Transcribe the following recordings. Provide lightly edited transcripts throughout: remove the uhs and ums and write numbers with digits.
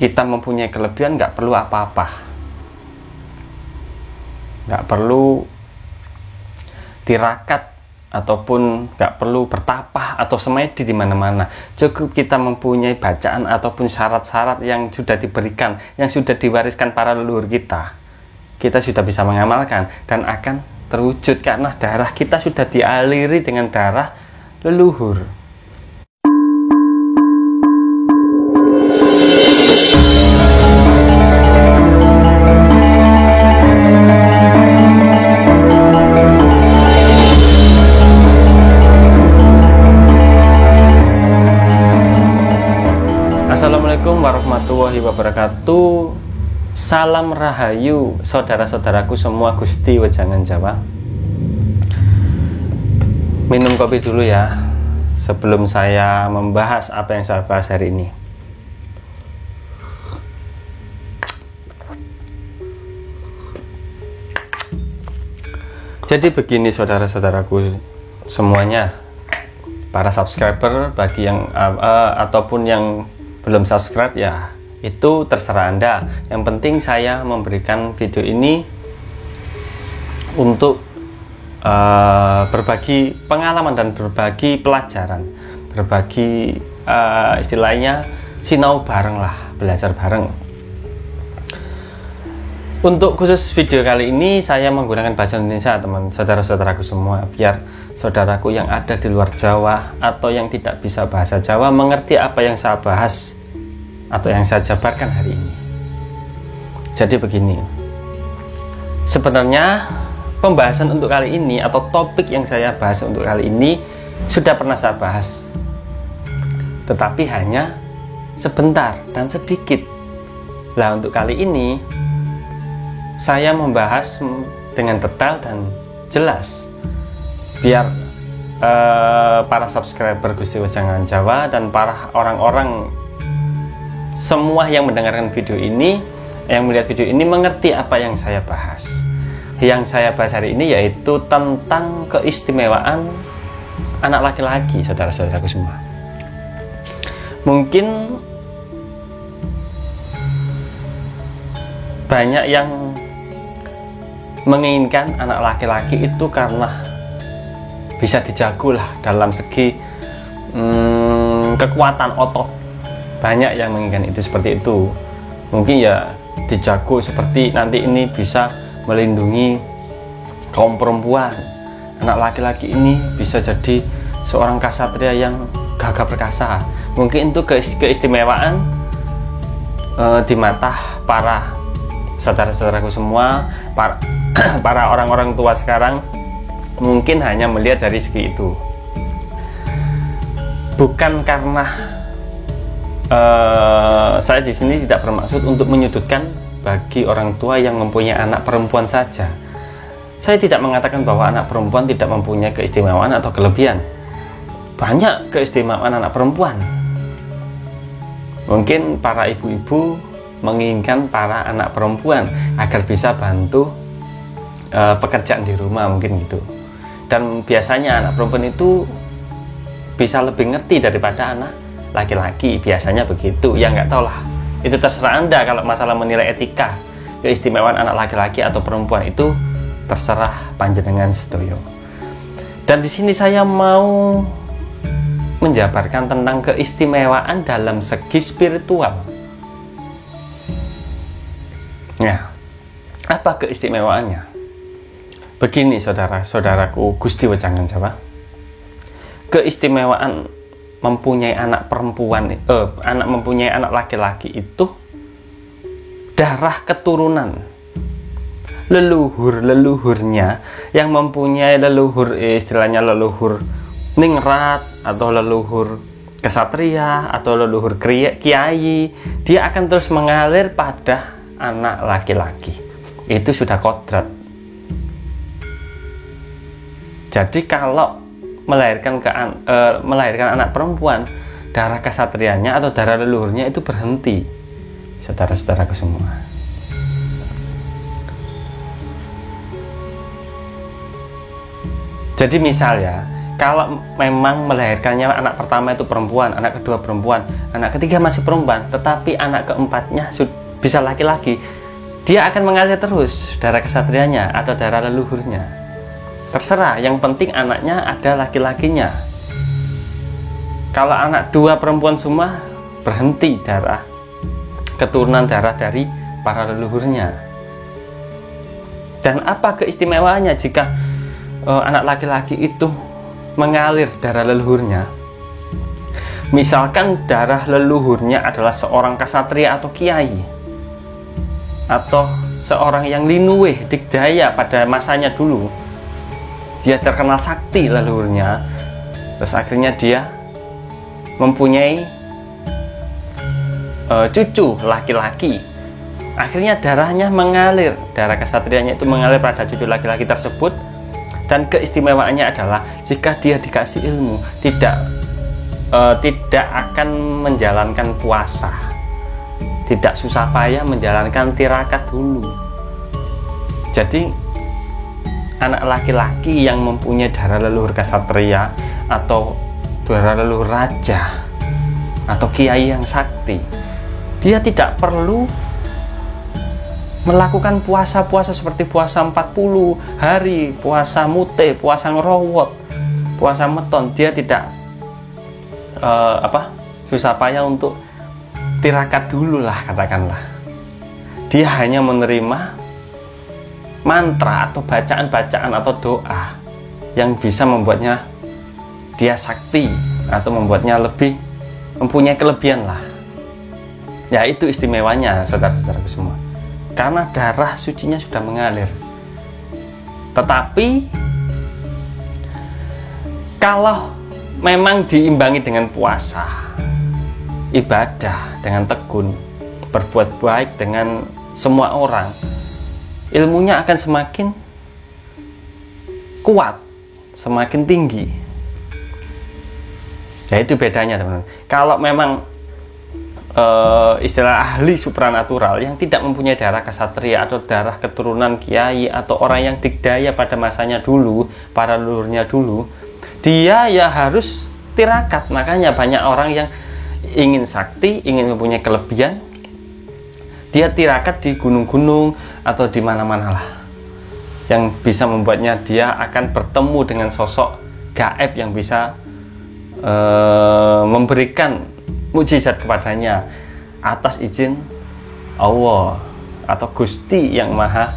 kita mempunyai kelebihan, nggak perlu apa-apa, nggak perlu tirakat ataupun nggak perlu bertapah atau semedi di mana-mana. Cukup kita mempunyai bacaan ataupun syarat-syarat yang sudah diberikan, yang sudah diwariskan para leluhur kita, kita sudah bisa mengamalkan dan akan terwujud karena darah kita sudah dialiri dengan darah leluhur. Assalamualaikum warahmatullahi wabarakatuh. Salam rahayu saudara-saudaraku semua Gusti Wejangan Jawa. Minum kopi dulu ya sebelum saya membahas apa yang saya bahas hari ini. Jadi begini saudara-saudaraku semuanya, para subscriber, bagi yang ataupun yang belum subscribe ya itu terserah Anda. Yang penting saya memberikan video ini untuk berbagi pengalaman dan berbagi pelajaran, berbagi istilahnya sinau bareng lah, belajar bareng. Untuk khusus video kali ini saya menggunakan bahasa Indonesia teman saudara-saudaraku semua, biar saudaraku yang ada di luar Jawa atau yang tidak bisa bahasa Jawa mengerti apa yang saya bahas atau yang saya jabarkan hari ini. Jadi begini, sebenarnya pembahasan untuk kali ini atau topik yang saya bahas untuk kali ini sudah pernah saya bahas, tetapi hanya sebentar dan sedikit. Nah, untuk kali ini saya membahas dengan detail dan jelas biar para subscriber Gusti Wejangan Jawa dan para orang-orang semua yang mendengarkan video ini, yang melihat video ini mengerti apa yang saya bahas. Yang saya bahas hari ini yaitu tentang keistimewaan anak laki-laki, saudara-saudaraku semua. Mungkin banyak yang menginginkan anak laki-laki itu karena bisa dijago lah dalam segi kekuatan otot. Banyak yang menginginkan itu seperti itu. Mungkin ya dijago seperti nanti ini bisa melindungi kaum perempuan. Anak laki-laki ini bisa jadi seorang kasatria yang gagah perkasa. Mungkin itu keistimewaan di mata para saudara-saudaraku semua, para orang-orang tua sekarang mungkin hanya melihat dari segi itu. Bukan karena saya di sini tidak bermaksud untuk menyudutkan bagi orang tua yang mempunyai anak perempuan saja. Saya tidak mengatakan bahwa anak perempuan tidak mempunyai keistimewaan atau kelebihan. Banyak keistimewaan anak perempuan. Mungkin para ibu-ibu menginginkan para anak perempuan agar bisa bantu pekerjaan di rumah, mungkin gitu. Dan biasanya anak perempuan itu bisa lebih ngerti daripada anak laki-laki, biasanya begitu. Ya nggak tahu lah, itu terserah Anda. Kalau masalah menilai etika keistimewaan anak laki-laki atau perempuan itu terserah panjenengan sedoyo. Dan di sini saya mau menjabarkan tentang keistimewaan dalam segi spiritual. Nah, apa keistimewaannya? Begini saudara-saudaraku Gusti Wejangan Jawa, keistimewaan mempunyai anak perempuan, mempunyai anak laki-laki itu darah keturunan leluhurnya yang mempunyai leluhur, istilahnya leluhur ningrat atau leluhur kesatria atau leluhur kiai, dia akan terus mengalir pada anak laki-laki. Itu sudah kodrat. Jadi kalau melahirkan anak perempuan, darah kesatrianya atau darah leluhurnya itu berhenti, saudara-saudaraku semua. Jadi misal ya, Kalau memang melahirkannya anak pertama itu perempuan, anak kedua perempuan, anak ketiga masih perempuan, tetapi anak keempatnya bisa laki-laki, dia akan mengalir terus darah kesatrianya atau darah leluhurnya. Terserah, yang penting anaknya ada laki-lakinya. Kalau anak dua perempuan semua, berhenti darah keturunan darah dari para leluhurnya. Dan apa keistimewaannya jika anak laki-laki itu mengalir darah leluhurnya? Misalkan darah leluhurnya adalah seorang kasatria atau kiai, atau seorang yang linuweh digdaya pada masanya dulu, dia terkenal sakti leluhurnya, terus akhirnya dia mempunyai cucu laki-laki, akhirnya darahnya mengalir, darah kesatrianya itu mengalir pada cucu laki-laki tersebut. Dan keistimewaannya adalah jika dia dikasih ilmu, tidak akan menjalankan puasa, tidak susah payah menjalankan tirakat dulu. Jadi anak laki-laki yang mempunyai darah leluhur kasatria atau darah leluhur raja atau kiai yang sakti, dia tidak perlu melakukan puasa-puasa seperti puasa 40 hari, puasa mute, puasa ngerowot, puasa meton. Dia tidak susah payah untuk tirakat dulu lah, katakanlah. Dia hanya menerima mantra atau bacaan-bacaan atau doa yang bisa membuatnya dia sakti atau membuatnya lebih mempunyai kelebihan lah. Ya, itu istimewanya saudara-saudaraku semua, karena darah sucinya sudah mengalir. Tetapi kalau memang diimbangi dengan puasa, ibadah dengan tekun, berbuat baik dengan semua orang, ilmunya akan semakin kuat, semakin tinggi. Ya, itu bedanya teman-teman. Kalau memang istilah ahli supranatural yang tidak mempunyai darah kesatria atau darah keturunan kiai atau orang yang digdaya pada masanya dulu, para leluhurnya dulu, dia ya harus tirakat. Makanya banyak orang yang ingin sakti, ingin mempunyai kelebihan, dia tirakat di gunung-gunung atau di mana-mana lah, yang bisa membuatnya dia akan bertemu dengan sosok gaib yang bisa memberikan mukjizat kepadanya atas izin Allah atau Gusti yang Maha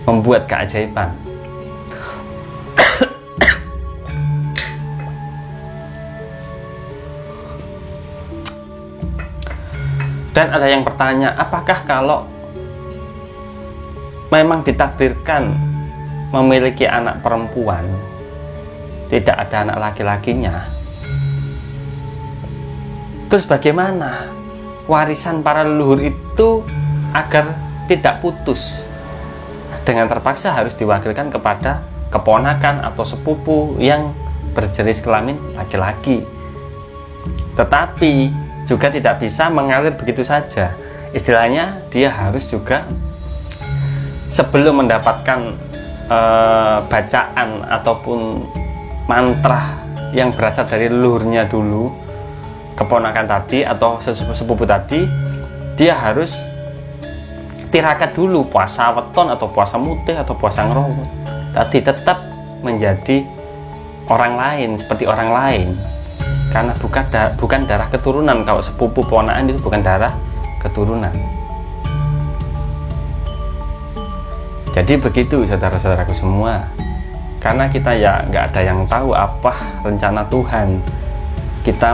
membuat keajaiban. Dan ada yang bertanya, apakah kalau memang ditakdirkan memiliki anak perempuan, tidak ada anak laki-lakinya, terus bagaimana warisan para leluhur itu agar tidak putus? Dengan terpaksa harus diwakilkan kepada keponakan atau sepupu yang berjenis kelamin laki-laki. Tetapi juga tidak bisa mengalir begitu saja. Istilahnya dia harus juga sebelum mendapatkan bacaan ataupun mantra yang berasal dari leluhurnya dulu, keponakan tadi atau sepupu tadi, dia harus tirakat dulu, puasa weton atau puasa mutih atau puasa ngerowot. Tadi tetap menjadi orang lain, seperti orang lain, karena bukan darah keturunan. Kalau sepupu ponakan itu bukan darah keturunan. Jadi begitu saudara-saudaraku semua. Karena kita ya nggak ada yang tahu apa rencana Tuhan. Kita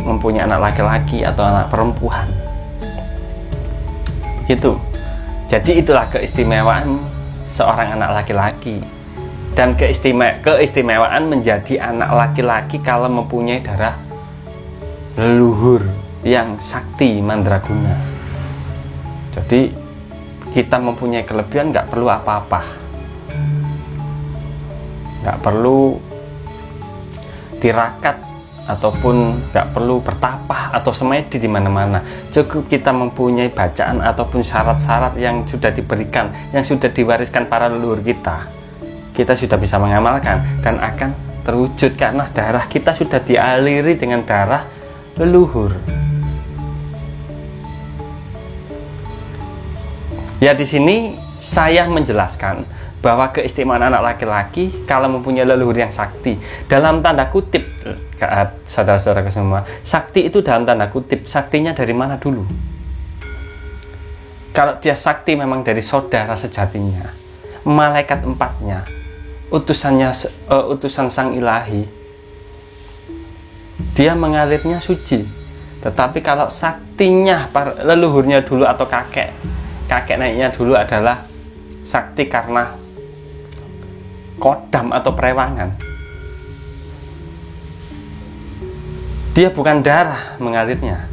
mempunyai anak laki-laki atau anak perempuan. Begitu. Jadi itulah keistimewaan seorang anak laki-laki. Dan keistimewaan menjadi anak laki-laki kalau mempunyai darah leluhur yang sakti mandraguna. Jadi kita mempunyai kelebihan, nggak perlu apa-apa, nggak perlu tirakat ataupun nggak perlu bertapah atau semedi di mana-mana. Cukup kita mempunyai bacaan ataupun syarat-syarat yang sudah diberikan, yang sudah diwariskan para leluhur kita. kita sudah bisa mengamalkan dan akan terwujud karena darah kita sudah dialiri dengan darah leluhur. Ya, di sini saya menjelaskan bahwa keistimewaan anak laki-laki kalau mempunyai leluhur yang sakti, dalam tanda kutip, saudara-saudara semua, sakti itu dalam tanda kutip, saktinya dari mana dulu? Kalau dia sakti memang dari saudara sejatinya, malaikat empatnya, utusan sang ilahi, dia mengalirnya suci. Tetapi kalau saktinya leluhurnya dulu atau kakek naiknya dulu adalah sakti karena kodam atau perewangan, dia bukan darah mengalirnya,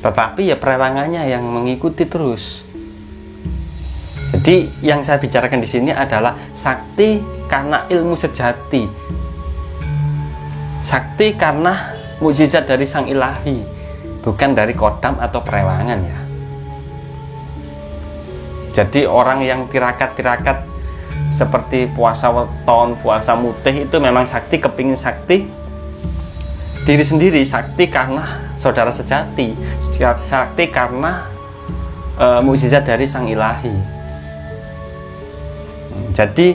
tetapi ya perewangannya yang mengikuti terus. Jadi yang saya bicarakan di sini adalah sakti karena ilmu sejati, sakti karena mukjizat dari sang ilahi, bukan dari kodam atau perewangan ya. Jadi orang yang tirakat seperti puasa weton, puasa mutih itu memang sakti, kepingin sakti diri sendiri, sakti karena saudara sejati, sakti karena mukjizat dari sang ilahi. Jadi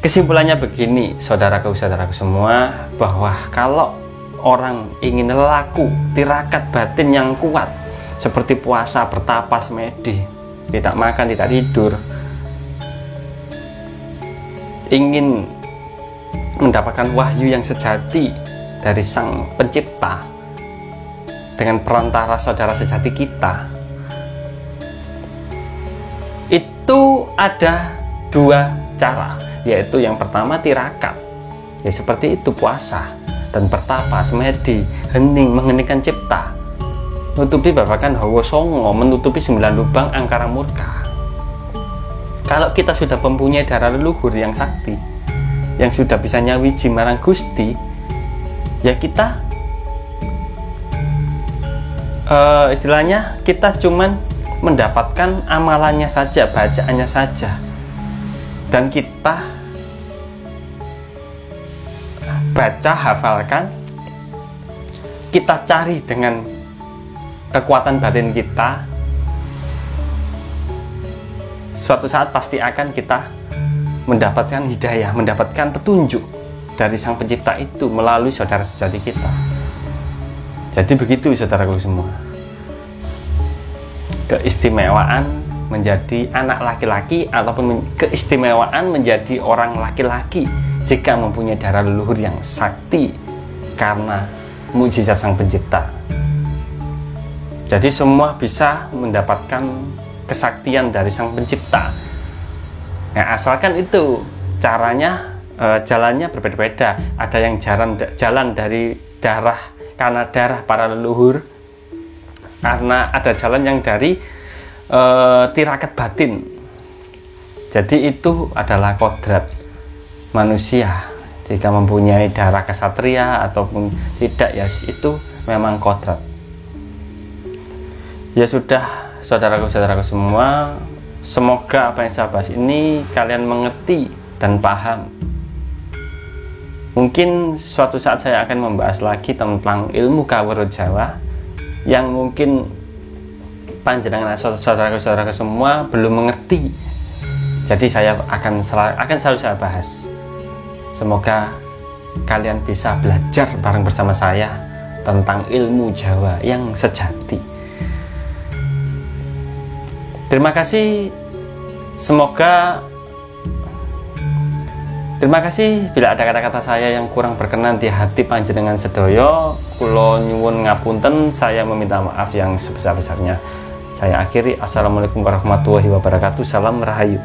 kesimpulannya begini, saudaraku semua, bahwa kalau orang ingin laku tirakat batin yang kuat seperti puasa, bertapa, semedi, tidak makan, tidak tidur, ingin mendapatkan wahyu yang sejati dari sang pencipta dengan perantara saudara sejati kita, itu ada dua cara, yaitu yang pertama tirakat, ya seperti itu, puasa dan bertapa, semedi, hening, mengheningkan cipta, nutupi babakan hawa songo, menutupi 9 lubang angkara murka. Kalau kita sudah mempunyai darah leluhur yang sakti, yang sudah bisa nyawiji marang Gusti, ya kita istilahnya kita cuman mendapatkan amalannya saja, bacaannya saja, dan kita baca, hafalkan, kita cari dengan kekuatan batin kita, suatu saat pasti akan kita mendapatkan hidayah, mendapatkan petunjuk dari sang pencipta itu melalui saudara sejati kita. Jadi begitu saudaraku semua, keistimewaan menjadi anak laki-laki ataupun keistimewaan menjadi orang laki-laki jika mempunyai darah leluhur yang sakti karena mukjizat sang pencipta. Jadi semua bisa mendapatkan kesaktian dari sang pencipta. Nah, asalkan itu caranya, jalannya berbeda-beda. Ada yang jalan dari darah, karena darah para leluhur, karena ada jalan yang dari tirakat batin. Jadi itu adalah kodrat manusia. Jika mempunyai darah kesatria ataupun tidak, ya itu memang kodrat. Ya sudah, saudaraku semua, semoga apa yang saya bahas ini kalian mengerti dan paham. Mungkin suatu saat saya akan membahas lagi tentang ilmu Kawero Jawa yang mungkin panjenengan saudaraku semua belum mengerti. Jadi saya akan selalu saya bahas. Semoga kalian bisa belajar bareng bersama saya tentang ilmu Jawa yang sejati. Terima kasih. Terima kasih bila ada kata-kata saya yang kurang berkenan di hati panjenengan sedoyo. Kula nyuwun ngapunten, saya meminta maaf yang sebesar-besarnya. Saya akhiri. Assalamualaikum warahmatullahi wabarakatuh. Salam Rahayu.